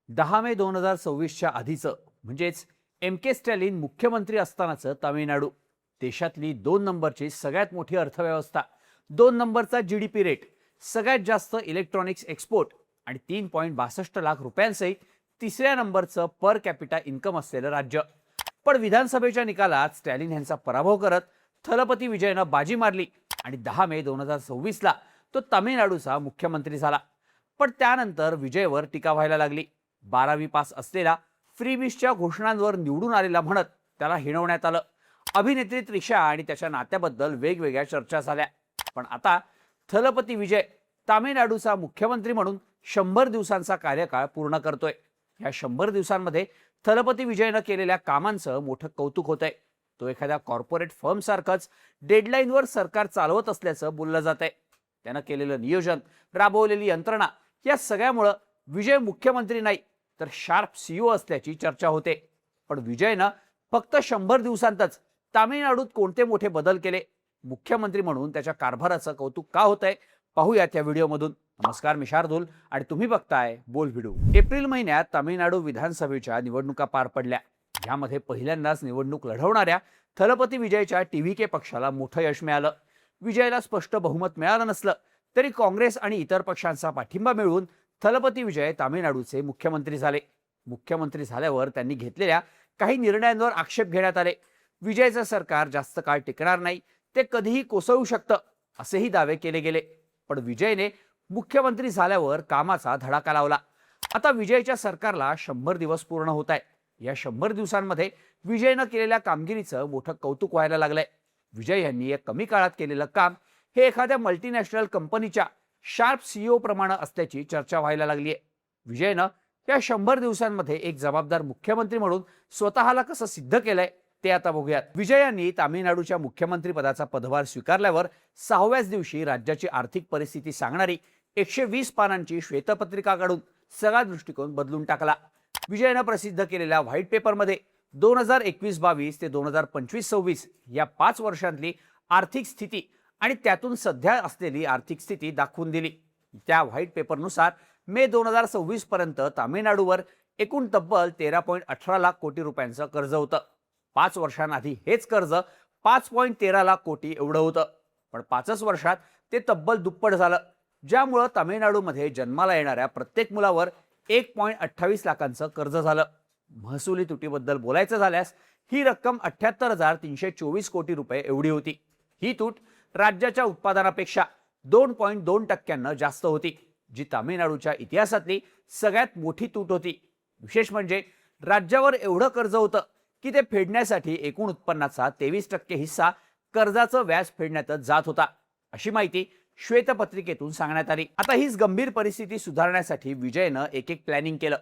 10 मे 2026च्या आधीचं म्हणजेच एम के स्टॅलिन मुख्यमंत्री असतानाचं तामिळनाडू, देशातली 2 नंबरची सगळ्यात मोठी अर्थव्यवस्था, 2 नंबरचा GDP रेट, सगळ्यात जास्त इलेक्ट्रॉनिक्स एक्सपोर्ट आणि 3.62 लाख रुपयांसहित 3ऱ्या नंबरचं पर कॅपिटा इन्कम असलेलं राज्य. पण विधानसभेच्या निकालात स्टॅलिन यांचा पराभव करत थलपती विजयनं बाजी मारली आणि 10 मे 2026ला तो तामिळनाडूचा मुख्यमंत्री झाला. पण त्यानंतर विजयवर टीका व्हायला लागली. 12वी पास असलेला फ्रीबीजच्या घोषणांवर निवडून आलेला म्हणत त्याला हिणवण्यात आलं. अभिनेत्री त्रिशा आणि त्याच्या नात्याबद्दल वेगवेगळ्या चर्चा झाल्या. पण आता थलपती विजय तामिळनाडूचा मुख्यमंत्री म्हणून 100 दिवसांचा कार्यकाळ पूर्ण करतोय. या 100 दिवसांमध्ये थलपती विजयनं केलेल्या कामांचं मोठं कौतुक होतंय. तो एखाद्या कॉर्पोरेट फर्म सारखंच डेडलाईनवर सरकार चालवत असल्याचं बोललं जात आहे. त्यानं केलेलं नियोजन, राबवलेली यंत्रणा या सगळ्यामुळं विजय मुख्यमंत्री नाही तर शार्प CEO असल्याची चर्चा होते. पण विजयनं फक्त 100 दिवसांतच तामिळनाडूत कोणते मोठे बदल केले, मुख्यमंत्री म्हणून त्याच्या कारभाराचं कौतुक का होतंय, पाहूयात या व्हिडिओमधून. नमस्कार, मी शार्दूल आणि तुम्ही बघताय बोल व्हिडिओ. एप्रिल महिन्यात तामिळनाडू विधानसभेच्या निवडणुका पार पडल्या. यामध्ये पहिल्यांदाच निवडणूक लढवणाऱ्या थलपती विजयच्या TVK पक्षाला मोठं यश मिळालं. विजयला स्पष्ट बहुमत मिळालं नसलं तरी काँग्रेस आणि इतर पक्षांचा पाठिंबा मिळवून थलपती विजय तामिळनाडूचे मुख्यमंत्री झाले. मुख्यमंत्री झाल्यावर त्यांनी घेतलेल्या काही निर्णयांवर आक्षेप घेण्यात आले. विजयचं सरकार जास्त काळ टिकणार नाही, ते कधीही कोसळू शकतं असेही दावे केले गेले. पण विजयने मुख्यमंत्री झाल्यावर कामाचा धडाका लावला. आता विजयच्या सरकारला 100 दिवस पूर्ण होत आहे. या 100 दिवसांमध्ये विजयनं केलेल्या कामगिरीचं मोठं कौतुक व्हायला लागलंय. विजय यांनी या कमी काळात केलेलं काम हे एखाद्या मल्टीनॅशनल कंपनीच्या शार्प CEO प्रमाणे असल्याची चर्चा व्हायला लागली आहे. विजयनं या 100 दिवसांमध्ये एक जबाबदार मुख्यमंत्री म्हणून स्वतःला कसं सिद्ध केलंय ते आता बघूयात. विजय यांनी तामिळनाडूच्या मुख्यमंत्री पदाचा पदभार स्वीकारल्यावर 6व्याच दिवशी राज्याची आर्थिक परिस्थिती सांगणारी 120 पानांची श्वेतपत्रिका काढून सगळा दृष्टिकोन बदलून टाकला. विजयनं प्रसिद्ध केलेल्या व्हाईट पेपरमध्ये 2021-22 ते 2025-26 या 5 वर्षांतली आर्थिक स्थिती आणि त्यातून सध्या असलेली आर्थिक स्थिती दाखवून दिली. त्या व्हाईट पेपरनुसार मे 2026 पर्यंत तामिळनाडूवर एकूण तब्बल 13.18 लाख कोटी रुपयांचं कर्ज होतं. 5 वर्षांआधी हेच कर्ज 5.13 लाख कोटी एवढं होतं. पण 5च वर्षात ते तब्बल दुप्पट झालं, ज्यामुळं तामिळनाडूमध्ये जन्माला येणाऱ्या प्रत्येक मुलावर 1.28 लाखांचं कर्ज झालं. महसुली तुटीबद्दल बोलायचं झाल्यास ही रक्कम 78,324 कोटी रुपये एवढी होती. ही तूट राज्याच्या उत्पादनापेक्षा 2.2% जास्त होती, जी तामिळनाडूच्या इतिहासातली सगळ्यात मोठी तूट होती. विशेष म्हणजे राज्यावर एवढं कर्ज होतं की ते फेडण्यासाठी एकूण उत्पन्नाचा 23% हिस्सा कर्जाचं व्याज फेडण्यातच जात होता, अशी माहिती श्वेतपत्रिकेतून सांगण्यात आली. आता हीच गंभीर परिस्थिती सुधारण्यासाठी विजयनं एक प्लॅनिंग केलं.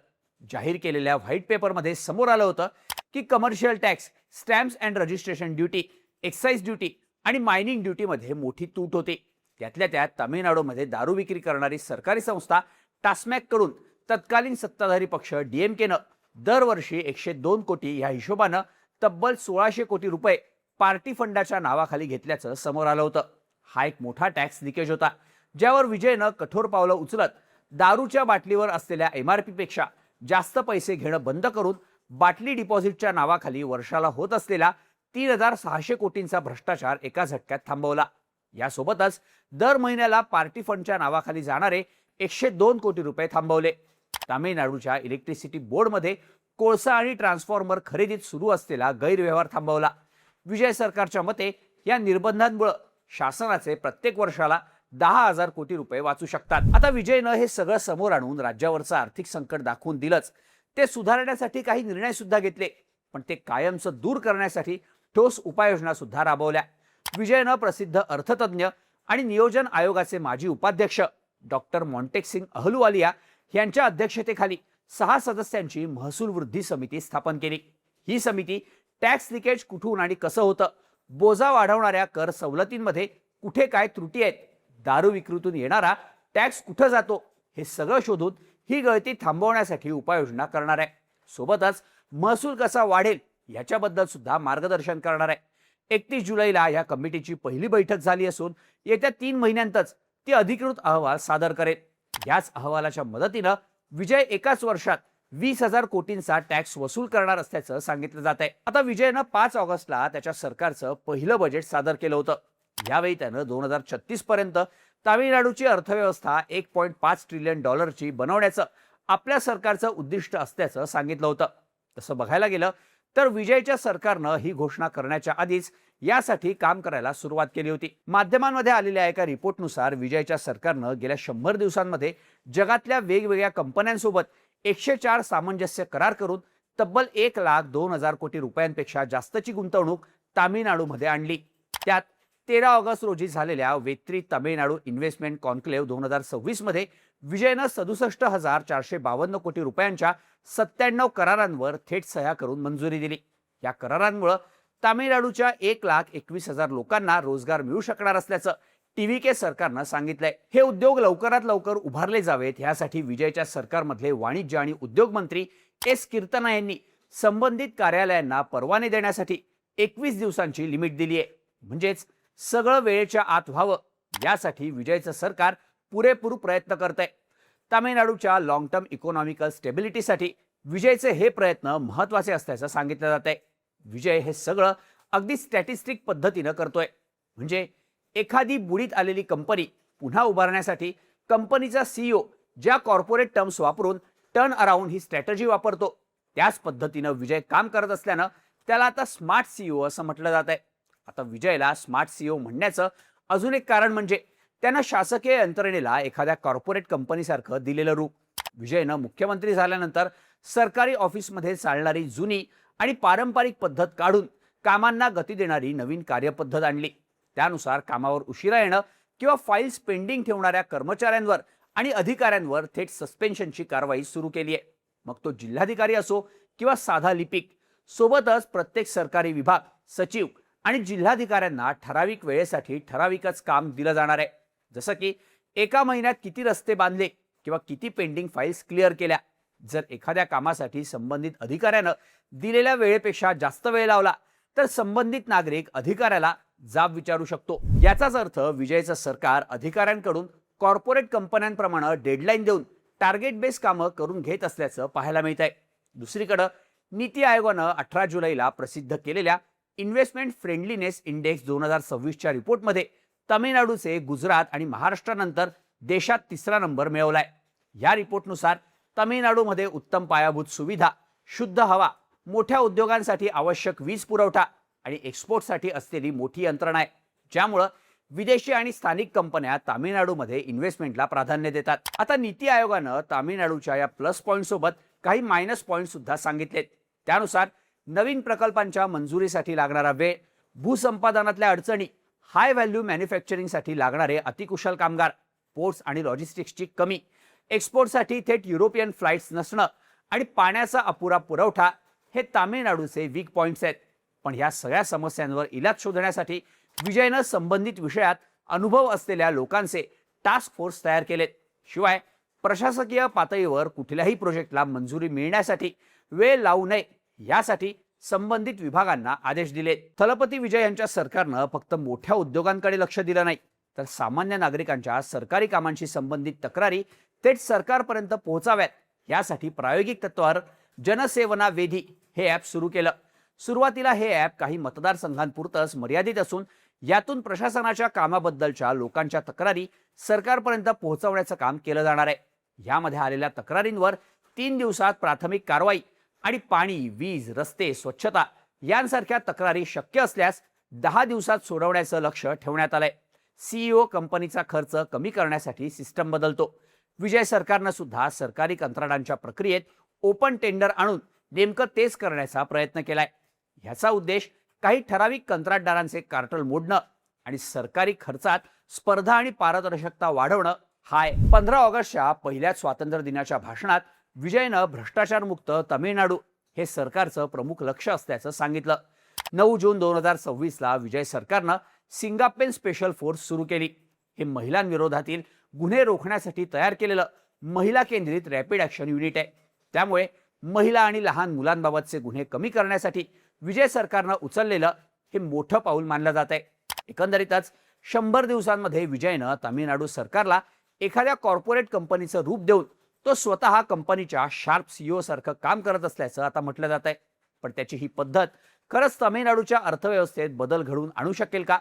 जाहीर केलेल्या व्हाईट पेपरमध्ये समोर आलं होतं की commercial tax, stamps and registration duty, excise duty आणि मायनिंग ड्युटीमध्ये मोठी तूट होती. त्यातल्या त्यात तामिळनाडूमध्ये दारू विक्री करणारी सरकारी संस्था टास्मॅक कडून तत्कालीन सत्ताधारी पक्ष DMKनं दरवर्षी 102 कोटी या हिशोबानं तब्बल 1600 कोटी रुपये पार्टी फंडाच्या नावाखाली घेतल्याचं समोर आलं होतं. हा एक मोठा टॅक्स लिकेज होता, ज्यावर विजयनं कठोर पावलं उचलत दारूच्या बाटलीवर असलेल्या MRP पेक्षा जास्त पैसे घेणं बंद करून बाटली डिपॉझिटच्या नावाखाली वर्षाला होत असलेला 3,600 कोटींचा भ्रष्टाचार एका झटक्यात थांबवला. यासोबतच दर महिन्याला पार्टी फंडच्या नावाखाली जाणारे 102 कोटी रुपये थांबवले. तामिळनाडूच्या इलेक्ट्रिसिटी बोर्डमध्ये कोळसा आणि ट्रान्सफॉर्मर खरेदीत सुरू असलेला गैरव्यवहार थांबवला. विजय सरकारच्या मते या निर्बंधांमुळे शासनाचे प्रत्येक वर्षाला 10,000 कोटी रुपये वाचू शकतात. आता विजयनं हे सगळं समोर आणून राज्यावरचं आर्थिक संकट दाखवून दिलंच, ते सुधारण्यासाठी काही निर्णय सुद्धा घेतले. पण ते कायमचं दूर करण्यासाठी ठोस उपाययोजना सुद्धा राबवल्या. विजयनं प्रसिद्ध अर्थतज्ञ आणि नियोजन आयोगाचे माजी उपाध्यक्ष डॉक्टर मॉन्टेकसिंग अहलुवालिया यांच्या अध्यक्षतेखाली 6 सदस्यांची महसूल वृद्धी समिती स्थापन केली. ही समिती टॅक्स लिकेज कुठून आणि कसं होतं, बोजा वाढवणाऱ्या कर सवलतींमध्ये कुठे काय त्रुटी आहेत, दारू विक्रीतून येणारा टॅक्स कुठं जातो, हे सगळं शोधून ही गळती थांबवण्यासाठी उपाययोजना करणार आहे. सोबतच महसूल कसा वाढेल याच्याबद्दल सुद्धा मार्गदर्शन करणार आहे. 31 जुलैला या कमिटीची पहिली बैठक झाली असून येत्या 3 महिन्यांतच ती अधिकृत अहवाल सादर करेल. याच अहवालाच्या मदतीनं विजय एकाच वर्षात 20,000 कोटींचा टॅक्स वसूल करणार असल्याचं सांगितलं जात आहे. आता विजयनं 5 ऑगस्टला त्याच्या सरकारचं पहिलं बजेट सादर केलं होतं. यावेळी त्यानं 2036 पर्यंत तामिळनाडूची अर्थव्यवस्था $1.5 ट्रिलियन बनवण्याचं आपल्या सरकारचं उद्दिष्ट असल्याचं सांगितलं होतं. तसं बघायला गेलं तर विजयच्या सरकारनं ही घोषणा करण्याच्या आधीच यासाठी काम करायला सुरुवात केली होती. माध्यमांमध्ये आलेल्या एका रिपोर्टनुसार विजयच्या सरकारनं गेल्या 100 दिवसांमध्ये जगातल्या वेगवेगळ्या कंपन्यांसोबत 104 सामंजस्य करार करून तब्बल 1,02,000 कोटी रुपयांपेक्षा जास्तची गुंतवणूक तामिळनाडूमध्ये आणली. त्यात 13 ऑगस्ट रोजी झालेल्या वेत्री तामिळनाडू इन्व्हेस्टमेंट कॉन्क्लेव्ह 2026 मध्ये विजयनं 67,452 कोटी रुपयांच्या 97 करारांवर थेट सह्या करून मंजुरी दिली. या करारांमुळे तामिळनाडूच्या 1,21,000 लोकांना रोजगार मिळू शकणार असल्याचं TVK सरकारनं सांगितलंय. हे उद्योग लवकरात लवकर उभारले जावेत यासाठी विजयच्या सरकारमधले वाणिज्य आणि उद्योग मंत्री S. कीर्तना यांनी संबंधित कार्यालयांना परवाने देण्यासाठी 21 दिवसांची लिमिट दिली आहे. म्हणजेच सगळं वेळेच्या आत व्हावं यासाठी विजयचं सरकार पुरेपूर प्रयत्न करत आहे. तामिळनाडूच्या लॉंग टर्म इकॉनॉमिकल स्टेबिलिटीसाठी विजयचे हे प्रयत्न महत्त्वाचे असल्याचं सांगितलं जात आहे. विजय हे सगळं अगदी स्टॅटिस्टिक पद्धतीनं करतोय. म्हणजे एखादी बुडीत आलेली कंपनी पुन्हा उभारण्यासाठी कंपनीचा CEO ज्या कॉर्पोरेट टर्म्स वापरून टर्न अराउंड ही स्ट्रॅटेजी वापरतो त्याच पद्धतीनं विजय काम करत असल्यानं त्याला आता स्मार्ट CEO असं म्हटलं जात आहे. आता विजयला स्मार्ट CEO म्हणण्याचं अजून एक कारण म्हणजे त्यानं शासकीय यंत्रणेला एखाद्या कॉर्पोरेट कंपनीसारखं दिलेलं रूप. विजयनं मुख्यमंत्री झाल्यानंतर सरकारी ऑफिसमध्ये चालणारी जुनी आणि पारंपरिक पद्धत काढून कामांना गती देणारी नवीन कार्यपद्धत आणली. त्यानुसार कामावर उशिरा येणं किंवा फाईल्स पेंडिंग ठेवणाऱ्या कर्मचाऱ्यांवर आणि अधिकाऱ्यांवर थेट सस्पेन्शनची कारवाई सुरू केली आहे. मग तो जिल्हाधिकारी असो किंवा साधा लिपिक. सोबतच प्रत्येक सरकारी विभाग, सचिव आणि जिल्हाधिकाऱ्यांना ठराविक वेळेसाठी ठराविकच काम दिलं जाणार आहे. जसं की एका महिन्यात किती रस्ते बांधले किंवा किती पेंडिंग फाईल्स क्लिअर केल्या. जर एखाद्या कामासाठी संबंधित अधिकाऱ्यानं दिलेल्या वेळेपेक्षा जास्त वेळ लावला तर संबंधित नागरिक अधिकाऱ्याला जाब विचारू शकतो. याचाच अर्थ विजयचं सरकार अधिकाऱ्यांकडून कॉर्पोरेट कंपन्यांप्रमाणे डेडलाईन देऊन टार्गेट बेस कामं करून घेत असल्याचं पाहायला मिळत आहे. दुसरीकडे नीती आयोगानं 18 जुलैला प्रसिद्ध केलेल्या इन्व्हेस्टमेंट फ्रेंडलीनेस इंडेक्स 2026च्या रिपोर्टमध्ये तामिळनाडूचे गुजरात आणि महाराष्ट्रानंतर देशात 3रा नंबर मिळवलाय. या रिपोर्टनुसार तामिळनाडूमध्ये उत्तम पायाभूत सुविधा, शुद्ध हवा, मोठ्या उद्योगांसाठी आवश्यक वीज पुरवठा आणि एक्सपोर्टसाठी असलेली मोठी यंत्रणा आहे, ज्यामुळे विदेशी आणि स्थानिक कंपन्या तामिळनाडूमध्ये इन्व्हेस्टमेंटला प्राधान्य देतात. आता नीती आयोगानं तामिळनाडूच्या या प्लस पॉईंट सोबत काही मायनस पॉईंट सुद्धा सांगितलेत. त्यानुसार नवीन प्रकल्पांच्या मंजुरीसाठी लागणारा वेळ, भूसंपादनातल्या अडचणी, हाय व्हॅल्यू मॅन्युफॅक्चरिंगसाठी लागणारे अतिकुशल कामगार, पोर्ट्स आणि लॉजिस्टिक्सची कमी, एक्सपोर्टसाठी थेट युरोपियन फ्लाइट्स नसणं आणि पाण्याचा अपुरा पुरवठा हे तामिळनाडूचे वीक पॉइंट्स आहेत. पण या सगळ्या समस्यांवर इलाज शोधण्यासाठी विजयनं संबंधित विषयात अनुभव असलेल्या लोकांचे टास्क फोर्स तयार केलेत. शिवाय प्रशासकीय पातळीवर कुठल्याही प्रोजेक्टला मंजुरी मिळण्यासाठी वेळ लावू नये यासाठी संबंधित विभागांना आदेश दिलेत. थलपती विजय यांच्या सरकारनं फक्त मोठ्या उद्योगांकडे लक्ष दिलं नाही तर सामान्य नागरिकांच्या सरकारी कामांशी संबंधित तक्रारी थेट सरकारपर्यंत पोहोचाव्यात यासाठी प्रायोगिक तत्वावर जनसेवना वेधी हे ॲप सुरू केलं. सुरुवातीला हे ॲप काही मतदारसंघांपुरतच मर्यादित असून यातून प्रशासनाच्या कामाबद्दलच्या लोकांच्या तक्रारी सरकारपर्यंत पोहोचवण्याचं काम केलं जाणार आहे. यामध्ये आलेल्या तक्रारींवर 3 दिवसात प्राथमिक कारवाई आणि पाणी, वीज, रस्ते, स्वच्छता यांसारख्या तक्रारी शक्य असल्यास 10 दिवसात सोडवण्याचं लक्ष ठेवण्यात आलंय. CEO कंपनीचा खर्च कमी करण्यासाठी सिस्टम बदलतो. विजय सरकारनं सुद्धा सरकारी कंत्राटांच्या प्रक्रियेत ओपन टेंडर आणून नेमकं तेच करण्याचा प्रयत्न केलाय. ह्याचा उद्देश काही ठराविक कंत्राटदारांचे कार्टल मोडणं आणि सरकारी खर्चात स्पर्धा आणि पारदर्शकता वाढवणं हा आहे. 15 ऑगस्टच्या पहिल्याच स्वातंत्र्य दिनाच्या भाषणात विजयनं भ्रष्टाचारमुक्त तामिळनाडू हे सरकारचं प्रमुख लक्ष असल्याचं सांगितलं. 9 जून 2026ला विजय सरकारनं सिंगापेन स्पेशल फोर्स सुरू केली. हे महिलांविरोधातील गुन्हे रोखण्यासाठी तयार केलेलं महिला केंद्रित रॅपिड ॲक्शन युनिट आहे. त्यामुळे महिला आणि लहान मुलांबाबतचे गुन्हे कमी करण्यासाठी विजय सरकारनं उचललेलं हे मोठं पाऊल मानलं जात आहे. एकंदरीतच 100 दिवसांमध्ये विजयनं तामिळनाडू सरकारला एखाद्या कॉर्पोरेट कंपनीचं रूप देऊन तो स्वतः कंपनीच्या शार्प सीईओ सारखं काम करत असल्याचं आता म्हटलं जात आहे. पण त्याची ही पद्धत खरंच तामिळनाडूच्या अर्थव्यवस्थेत बदल घडवून आणू शकेल का?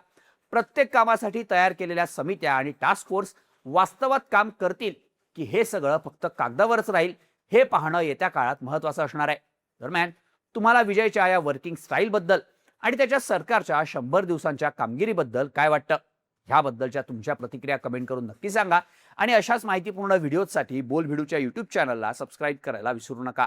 प्रत्येक कामासाठी तयार केलेल्या समित्या आणि टास्क फोर्स वास्तवात काम करतील की हे सगळं फक्त कागदावरच राहील, हे पाहणं येत्या काळात महत्त्वाचं असणार आहे. दरम्यान तुम्हाला विजयच्या या वर्किंग स्टाईल बद्दल आणि त्याच्या सरकारच्या 100 दिवसांच्या कामगिरीबद्दल काय वाटतं? ह्याबद्दलच्या तुमच्या प्रतिक्रिया कमेंट करून नक्की सांगा आणि अशाच माहितीपूर्ण व्हिडिओसाठी बोल भिडूच्या YouTube चॅनलला सबस्क्राईब करायला विसरू नका.